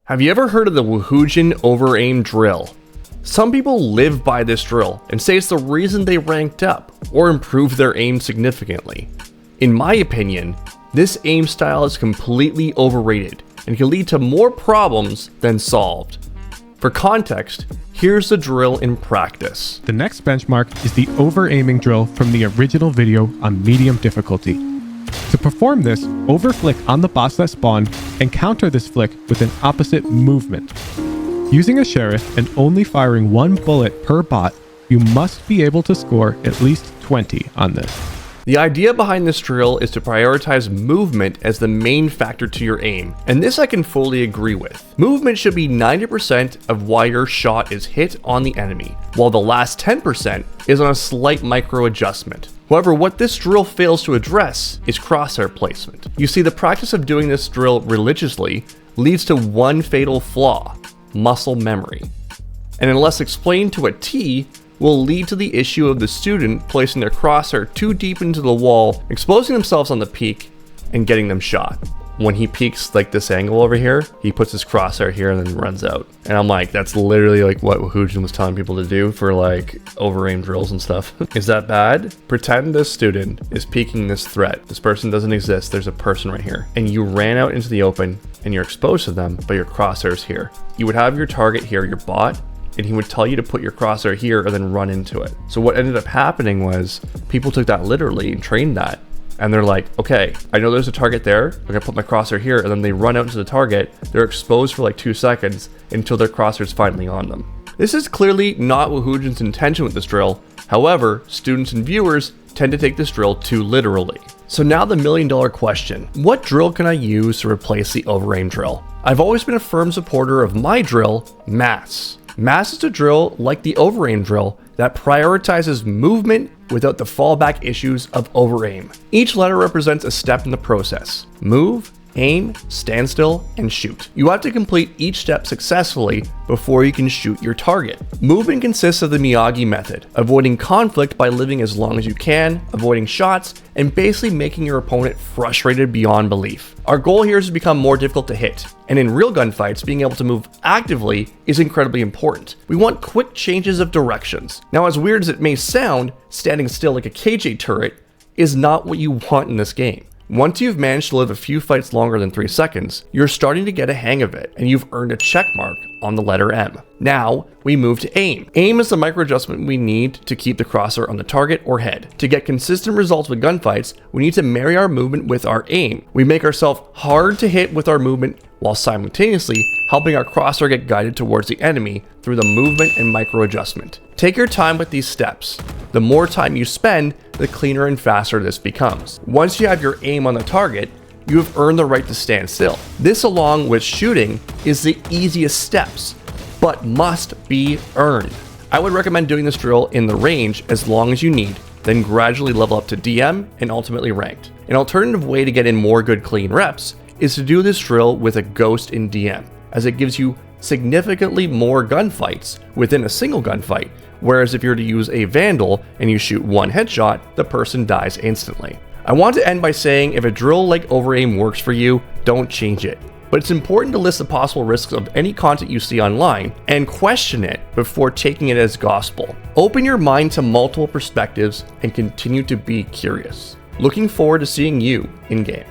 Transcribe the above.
Have you ever heard of the Woohoojin over-aim drill? Some people live by this drill and say it's the reason they ranked up or improved their aim significantly. In my opinion, this aim style is completely overrated and can lead to more problems than solved. For context, here's the drill in practice. The next benchmark is the over-aiming drill from the original video on medium difficulty. To perform this, over-flick on the bots that spawn and counter this flick with an opposite movement. Using a sheriff and only firing one bullet per bot, you must be able to score at least 20 on this. The idea behind this drill is to prioritize movement as the main factor to your aim, and this I can fully agree with. Movement should be 90% of why your shot is hit on the enemy, while the last 10% is on a slight micro adjustment. However, what this drill fails to address is crosshair placement. You see, the practice of doing this drill religiously leads to one fatal flaw: muscle memory. And unless explained to a T, will lead to the issue of the student placing their crosshair too deep into the wall, exposing themselves on the peak, and getting them shot. When he peeks like this angle over here, he puts his crosshair here and then runs out. And I'm like, that's literally like what Woohoojin was telling people to do for like over-aim drills and stuff. Is that bad? Pretend this student is peeking this threat. This person doesn't exist, there's a person right here. And you ran out into the open and you're exposed to them, but your crosshair's here. You would have your target here, your bot, and he would tell you to put your crosshair here and then run into it. So what ended up happening was people took that literally and trained that. And they're like, okay, I know there's a target there, I'm gonna put my crosshair here, and then they run out into the target, they're exposed for like 2 seconds until their crosshair's finally on them. This is clearly not Woohoojin's intention with this drill. However, students and viewers tend to take this drill too literally. So now the million-dollar question: what drill can I use to replace the over-aim drill? I've always been a firm supporter of my drill, mass. Mass is a drill like the over-aim drill that prioritizes movement without the fallback issues of over-aim. Each letter represents a step in the process: move, aim, stand still, and shoot. You have to complete each step successfully before you can shoot your target. Movement consists of the Miyagi method, avoiding conflict by living as long as you can, avoiding shots, and basically making your opponent frustrated beyond belief. Our goal here is to become more difficult to hit, and in real gunfights, being able to move actively is incredibly important. We want quick changes of directions. Now, as weird as it may sound, standing still like a KJ turret is not what you want in this game. Once you've managed to live a few fights longer than 3 seconds, you're starting to get a hang of it, and you've earned a check mark on the letter M. Now, we move to aim. Aim is the micro adjustment we need to keep the crosshair on the target or head. To get consistent results with gunfights, we need to marry our movement with our aim. We make ourselves hard to hit with our movement while simultaneously helping our crosshair get guided towards the enemy through the movement and micro adjustment. Take your time with these steps. The more time you spend, the cleaner and faster this becomes. Once you have your aim on the target, you have earned the right to stand still. This, along with shooting, is the easiest steps, but must be earned. I would recommend doing this drill in the range as long as you need, then gradually level up to DM and ultimately ranked. An alternative way to get in more good clean reps is to do this drill with a ghost in DM, as it gives you significantly more gunfights within a single gunfight, whereas if you're to use a Vandal and you shoot one headshot, the person dies instantly. I want to end by saying, if a drill like over-aim works for you, don't change it. But it's important to list the possible risks of any content you see online and question it before taking it as gospel. Open your mind to multiple perspectives and continue to be curious. Looking forward to seeing you in game.